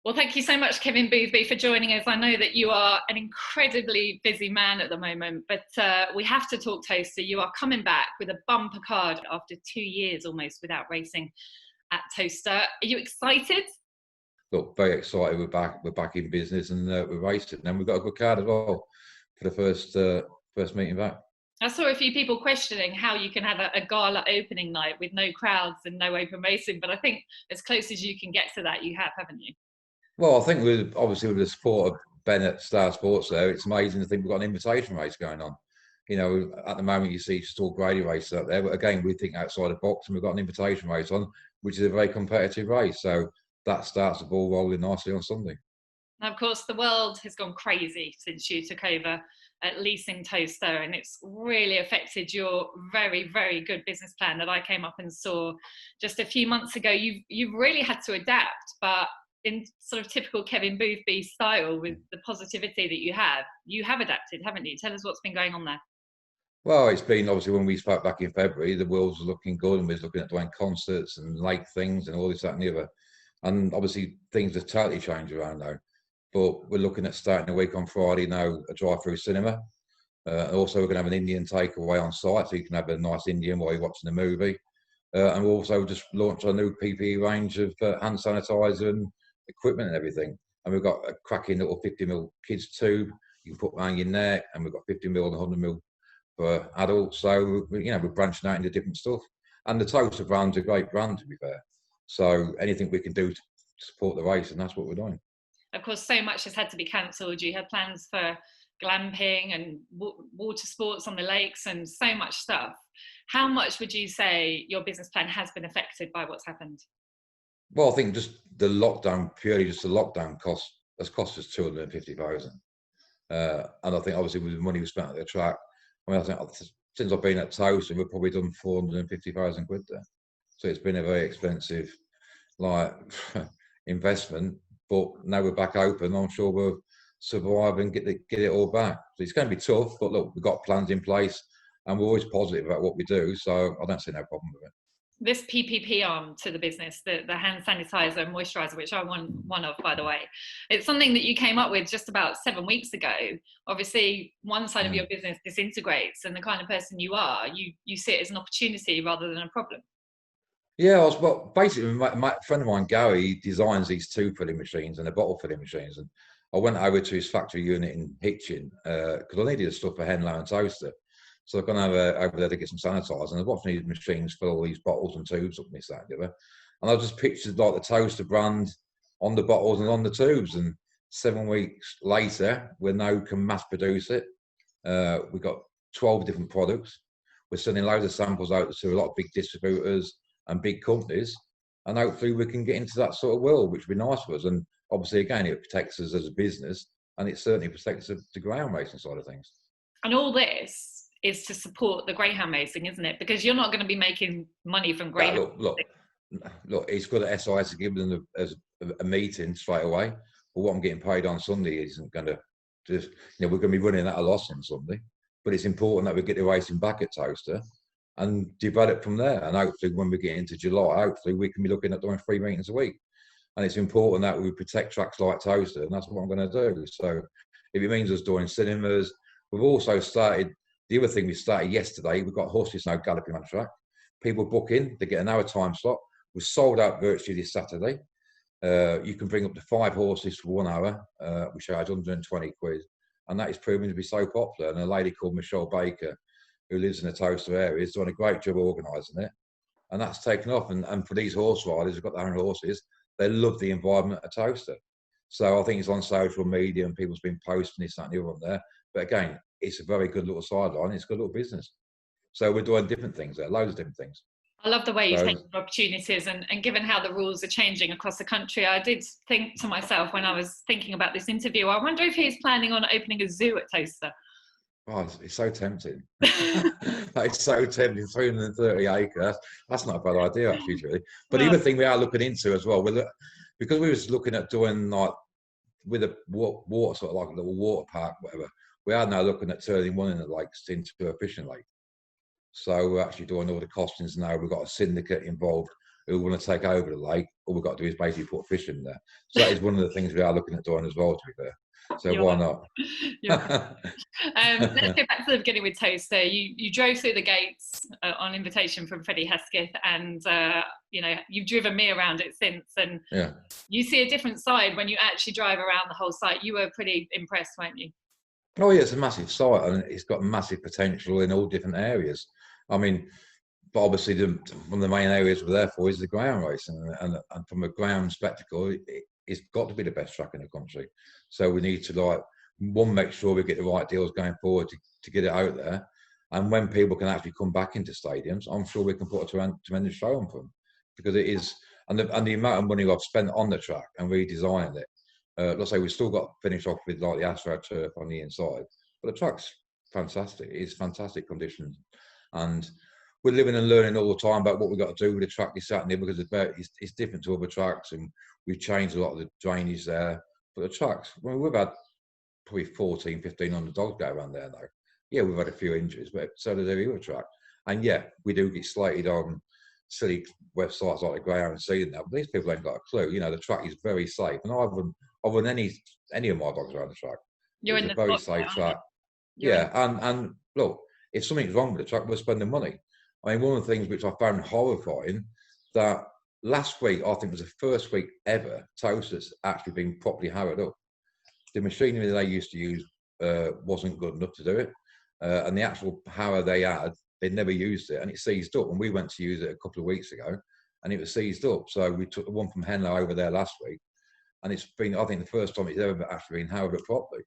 Well, thank you so much, Kevin Boothby, for joining us. I know that you are an incredibly busy man at the moment, but we have to talk Toaster. You are coming back with a bumper card after 2 years almost without racing at Toaster. Are you excited? Look, very excited. We're back in business, and we're racing. And we've got a good card as well for the first meeting back. I saw a few people questioning how you can have a gala opening night with no crowds and no open racing, but I think as close as you can get to that, you have, haven't you? Well, I think obviously with the support of Ben at Star Sports there, it's amazing to think we've got an invitation race going on. You know, at the moment you see just all grading races out there, but again, we think outside the box, and we've got an invitation race on, which is a very competitive race. So that starts the ball rolling nicely on Sunday. Now, of course, the world has gone crazy since you took over at leasing Toaster, and it's really affected your very, very good business plan that I came up and saw just a few months ago. You've really had to adapt, but in sort of typical Kevin Boothby style, with the positivity that you have adapted, haven't you? Tell us what's been going on there. Well, it's been obviously when we spoke back in February, the world was looking good, and we was looking at doing concerts and lake things and all this, that, and the other. And obviously things have totally changed around now. But we're looking at starting a week on Friday now, a drive-through cinema. Also, we're going to have an Indian takeaway on site, so you can have a nice Indian while you're watching the movie. And we'll also just launched our new PPE range of hand sanitizer and equipment and everything. And we've got a cracking little 50 ml kids tube you can put around your neck, and we've got 50 ml and 100 ml for adults. So we're branching out into different stuff. And the Toaster brand's a great brand, to be fair. So anything we can do to support the race, and that's what we're doing. Of course, so much has had to be cancelled. You had plans for glamping and water sports on the lakes and so much stuff. How much would you say your business plan has been affected by what's happened? Well, I think just the lockdown, purely just the lockdown has cost us 250,000. And I think obviously with the money we spent at the track, I mean, I think since I've been at Toaster, we've probably done 450,000 quid there. So it's been a very expensive, investment. But now we're back open, I'm sure we'll survive and get it all back. So it's going to be tough, but look, we've got plans in place, and we're always positive about what we do. So I don't see no problem with it. This PPP arm to the business, the hand sanitizer and moisturizer, which I won one of, by the way, it's something that you came up with just about 7 weeks ago. Obviously, one side of your business disintegrates, and the kind of person you are, you see it as an opportunity rather than a problem. Yeah, well, basically, my friend of mine, Gary, he designs these tube filling machines and the bottle filling machines. And I went over to his factory unit in Hitchin because I needed the stuff for Henlow and Toaster. So I've gone over there to get some sanitizer, and I was watching these machines fill all these bottles and tubes up and this, that, and the other. And I just pictured like the Toaster brand on the bottles and on the tubes. And 7 weeks later, we now can mass produce it. We've got 12 different products. We're sending loads of samples out to a lot of big distributors and big companies, and hopefully we can get into that sort of world, which would be nice for us. And obviously, again, it protects us as a business, and it certainly protects the greyhound racing side of things. And all this is to support the greyhound racing, isn't it? Because you're not going to be making money from greyhound. Look, it's good at SIS to give them a meeting straight away. But what I'm getting paid on Sunday isn't going to just, we're going to be running at a loss on Sunday. But it's important that we get the racing back at Toaster and develop from there. And hopefully when we get into July, hopefully we can be looking at doing 3 meetings a week. And it's important that we protect tracks like Toaster, and that's what I'm going to do. So if it means us doing cinemas, we've also started, the other thing we started yesterday, we've got horses now galloping on the track. People book in, they get an hour time slot. We're sold out virtually this Saturday. You can bring up to 5 horses for 1 hour, we charge 120 quid. And that is proving to be so popular. And a lady called Michelle Baker, who lives in the Toaster area, is doing a great job organising it. And that's taken off. And for these horse riders who've got their own horses, they love the environment of Toaster. So I think it's on social media and people's been posting this, that, and the other on there. But again, it's a very good little sideline. It's a good little business. So we're doing different things there, loads of different things. I love the way you take opportunities, and given how the rules are changing across the country, I did think to myself when I was thinking about this interview, I wonder if he's planning on opening a zoo at Toaster. Oh, it's so tempting. It's so tempting. 330 acres. That's not a bad idea, actually, really. But the other thing we are looking into as well, because we was looking at doing like with a water, sort of like a little water park, whatever. We are now looking at turning one of the lakes into a fishing lake. So we're actually doing all the costings now. We've got a syndicate involved who want to take over the lake. All we've got to do is basically put fish in there. So that is one of the things we are looking at doing as well, to be fair. So You're why right. not? You're right. Let's go back to the beginning with Toaster. You drove through the gates on invitation from Freddie Hesketh, and you know, you've driven me around it since, and Yeah. you see a different side when you actually drive around the whole site. You were pretty impressed, weren't you? Oh yeah, it's a massive site, and it's got massive potential in all different areas. I mean, but obviously one of the main areas we're there for is the ground racing, and from a ground spectacle, it's got to be the best track in the country. So we need to, like, one, make sure we get the right deals going forward to get it out there, and when people can actually come back into stadiums, I'm sure we can put a tremendous show on for them, because it is, and the amount of money I've spent on the track and redesigning it. Let's say we've still got to finish off with like the AstroTurf on the inside, but the track's fantastic. It's fantastic conditions, and we're living and learning all the time about what we've got to do with the track this Saturday, because it's different to other tracks, and we've changed a lot of the drainage there. But the tracks, I mean, we've had probably 1,500 dogs go around there now. Yeah, we've had a few injuries, but so does every other track. And yeah, we do get slated on silly websites like the Greyhound Season now, but these people ain't got a clue. You know, the track is very safe, and I've run any of my dogs around the track. You're It's in a the very spotlight, safe aren't you? track. Yeah, and look, if something's wrong with the track, we're spending money. I mean, one of the things which I found horrifying, that last week, I think was the first week ever, TOWCESTER's actually been properly harrowed up. The machinery they used to use wasn't good enough to do it. And the actual harrow they had, they'd never used it, and it seized up. And we went to use it a couple of weeks ago, and it was seized up. So we took the one from Henlow over there last week, and it's been, I think, the first time it's ever actually been harrowed up properly.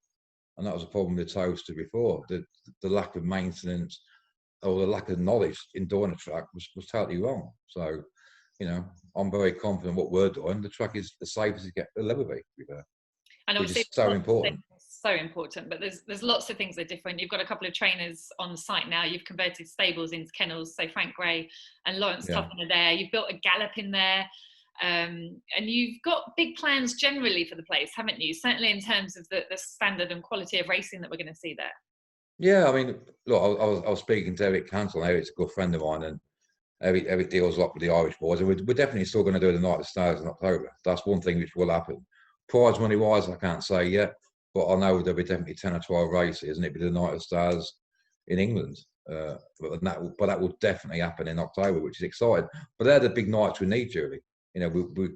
And that was a problem with TOWCESTER before. The lack of maintenance, or the lack of knowledge in doing a track was totally wrong. So, you know, I'm very confident what we're doing. The track is as safe as it will ever be, to be fair, And which obviously, is so important. so important. But there's lots of things that are different. You've got a couple of trainers on site now. You've converted stables into kennels. So Frank Gray and Lawrence Tuffin are there. You've built a gallop in there. And you've got big plans generally for the place, haven't you? Certainly in terms of the standard and quality of racing that we're going to see there. Yeah, I mean, look, I was speaking to Eric Cancel. Eric's a good friend of mine, and Eric deals a lot with the Irish boys, and we're definitely still going to do the Night of Stars in October. That's one thing which will happen. Prize money wise, I can't say yet, but I know there'll be definitely 10 or 12 races, and it'll be the Night of Stars in England. But that will definitely happen in October, which is exciting. But they're the big nights we need, Julie. You know,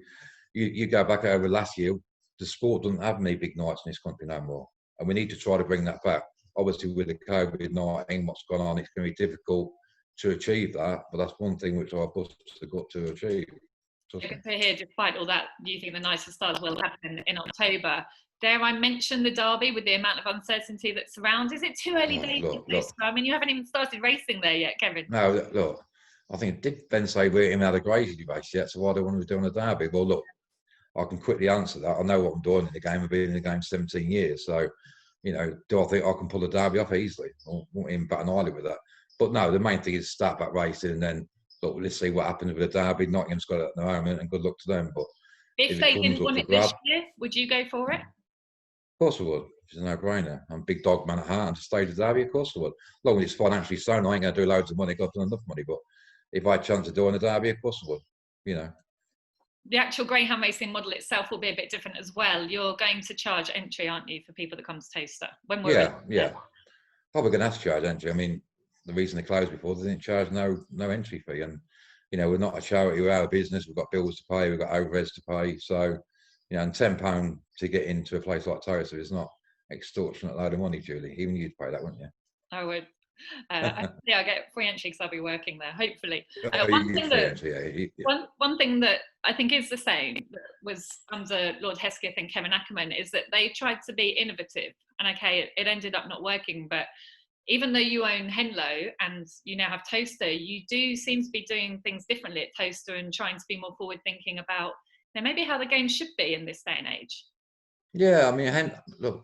you go back over last year, the sport doesn't have many big nights in this country no more, and we need to try to bring that back. Obviously, with the COVID-19, what's gone on, it's going to be difficult to achieve that, but that's one thing which I've got to achieve. Good to hear, despite all that, you think the Night of Stars will happen in October. Dare I mention the Derby with the amount of uncertainty that surrounds? Is it too early days? Look. I mean, you haven't even started racing there yet, Kevin. No, look, I think did Ben say we haven't had a Gracie race yet, so why do I want to be doing a Derby? Well, look, I can quickly answer that. I know what I'm doing in the game. I've been in the game 17 years, so, you know, do I think I can pull a Derby off easily? I won't even bat an eyelid with that. But no, the main thing is start back racing, and then look, let's see what happens with the Derby. Nottingham's got it at the moment, and good luck to them. But if they didn't want it this year, would you go for it? Of course I would. It's a no-brainer. I'm a big dog man at heart, and to stay to Derby, of course I would. As long as it's financially sound, I ain't going to do loads of money. I've got enough money, but if I had a chance of doing a Derby, of course I would. You know. The actual greyhound racing model itself will be a bit different as well. You're going to charge entry, aren't you, for people that come to TOWCESTER? When we're Probably going to have to charge entry. I mean, the reason they closed before, they didn't charge no entry fee, and you know, we're not a charity, we're our business. We've got bills to pay, we've got overheads to pay. So, you know, and £10 to get into a place like TOWCESTER is not extortionate load of money, Julie. Even you'd pay that, wouldn't you? I would. I get free entry because I'll be working there, hopefully. One thing that I think is the same that was under Lord Hesketh and Kevin Ackerman is that they tried to be innovative. And okay, it ended up not working, but even though you own Henlow and you now have TOWCESTER, you do seem to be doing things differently at TOWCESTER and trying to be more forward thinking about, you know, maybe how the game should be in this day and age. Yeah, I mean,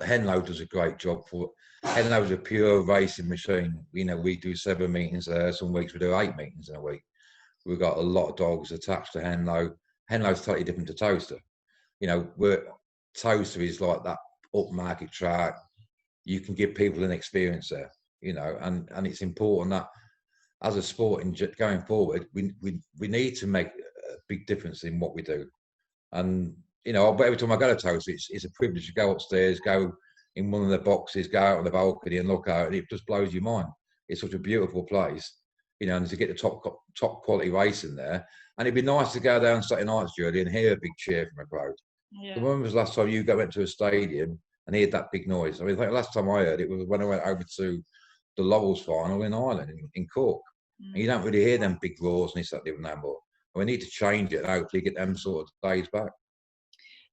Henlow does a great job for it. Henlow's a pure racing machine. You know, we do 7 meetings there. Some weeks we do 8 meetings in a week. We've got a lot of dogs attached to Henlow. Henlow's totally different to TOWCESTER. You know, TOWCESTER is like that upmarket track. You can give people an experience there, you know, and it's important that as a sport in going forward, we need to make big difference in what we do. And you know, but every time I go to Toast, it's a privilege to go upstairs, go in one of the boxes, go out on the balcony and look out, and it just blows your mind. It's such a beautiful place, you know, and to get the top quality racing there. And it'd be nice to go down Saturday nights, Julie, and hear a big cheer from a crowd. Yeah. So when was the last time you went to a stadium and heard that big noise? I mean, I think the last time I heard it was when I went over to the Laurels final in Ireland, in Cork. And you don't really hear them big roars and this, that, no more. And we need to change it and hopefully get them sort of days back.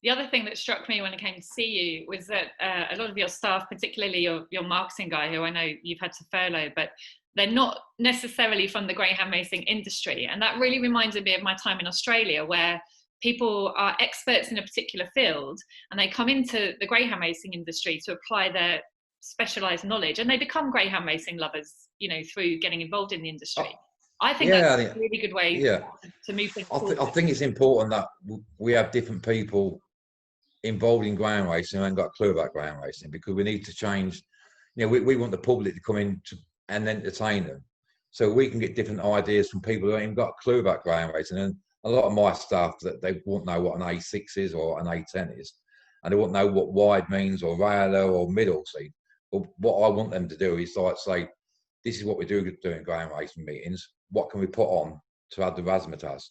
The other thing that struck me when I came to see you was that a lot of your staff, particularly your marketing guy, who I know you've had to furlough, but they're not necessarily from the greyhound racing industry. And that really reminded me of my time in Australia, where people are experts in a particular field and they come into the greyhound racing industry to apply their specialized knowledge, and they become greyhound racing lovers, you know, through getting involved in the industry. I think that's a really good way to move things forward. I think it's important that we have different people involved in ground racing who haven't got a clue about ground racing, because we need to change. You know, we want the public to come in and entertain them, so we can get different ideas from people who haven't even got a clue about ground racing. And a lot of my staff, that they won't know what an A6 is or an A10 is, and they won't know what wide means or railer or middle seat. But what I want them to do is like say, this is what we do in ground racing meetings. What can we put on to add the razzmatazz?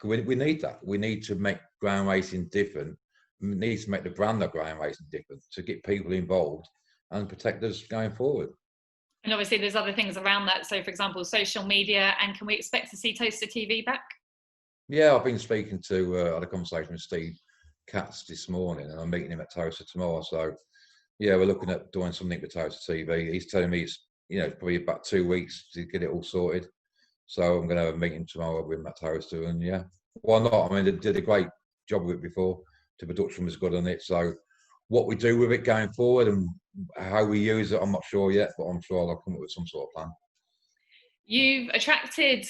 We need that. We need to make ground racing different. We need to make the brand of ground racing different to get people involved and protect us going forward. And obviously there's other things around that. So for example, social media, and can we expect to see Toaster TV back? Yeah, I've been speaking to, had a conversation with Steve Katz this morning, and I'm meeting him at Toaster tomorrow. So yeah, we're looking at doing something with Toaster TV. He's telling me it's, you know, probably about 2 weeks to get it all sorted. So I'm going to have a meeting tomorrow with Matt Toaster, and yeah, why not? I mean, they did a great job with it before. The production was good on it. So what we do with it going forward and how we use it, I'm not sure yet, but I'm sure I'll come up with some sort of plan. You've attracted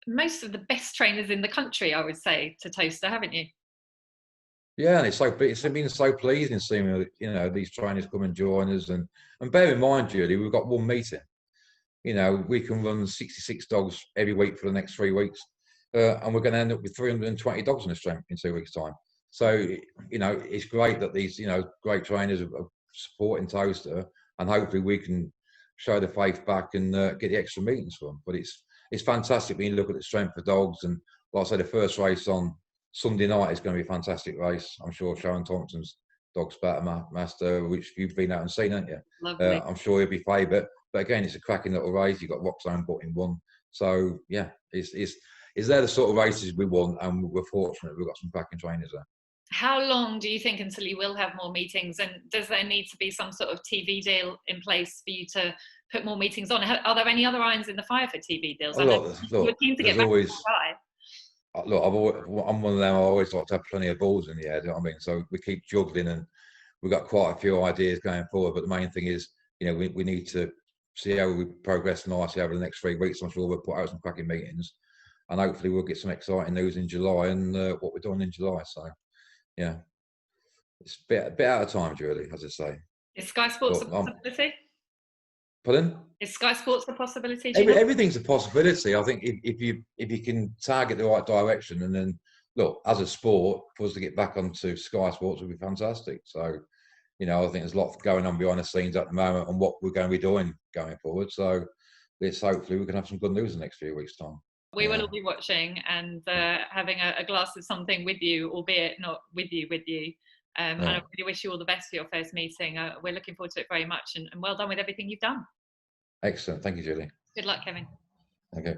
most of the best trainers in the country, I would say, to Toaster, haven't you? Yeah, and it's been so pleasing seeing, you know, these trainers come and join us. And bear in mind, Julie, we've got one meeting. You know, we can run 66 dogs every week for the next 3 weeks, and we're going to end up with 320 dogs in the strength in 2 weeks' time. So, you know, it's great that these, you know, great trainers are supporting Toaster, and hopefully we can show the faith back and get the extra meetings for them. But it's fantastic when you look at the strength of dogs. And like I said, the first race on Sunday night is going to be a fantastic race. I'm sure Sharon Thompson's dog's better master, which you've been out and seen, haven't you? Lovely. I'm sure he'll be favourite. But again, it's a cracking little race. You've got Roxanne Butt in one. So yeah, is there the sort of races we want, and we're fortunate we've got some cracking trainers there. How long do you think until you will have more meetings, and does there need to be some sort of TV deal in place for you to put more meetings on? Are there any other irons in the fire for TV deals? Look, there's always. Look, I'm one of them. I always like to have plenty of balls in the air. Do you know what I mean? So we keep juggling, and we've got quite a few ideas going forward. But the main thing is, you know, we need to see how we progress nicely over the next 3 weeks. I'm sure we'll put out some cracking meetings, and hopefully we'll get some exciting news in July and what we're doing in July. So yeah, it's a bit out of time, Julie, as I say. Is Sky Sports a possibility? Pardon? Is Sky Sports a possibility? Everything's a possibility. I think if you can target the right direction, and then look, as a sport, for us to get back onto Sky Sports would be fantastic. So, you know, I think there's a lot going on behind the scenes at the moment and what we're going to be doing going forward. So hopefully we can have some good news in the next few weeks' time. We will all be watching and having a glass of something with you, albeit not with you. And I really wish you all the best for your first meeting. We're looking forward to it very much, and well done with everything you've done. Excellent. Thank you, Julie. Good luck, Kevin. Okay.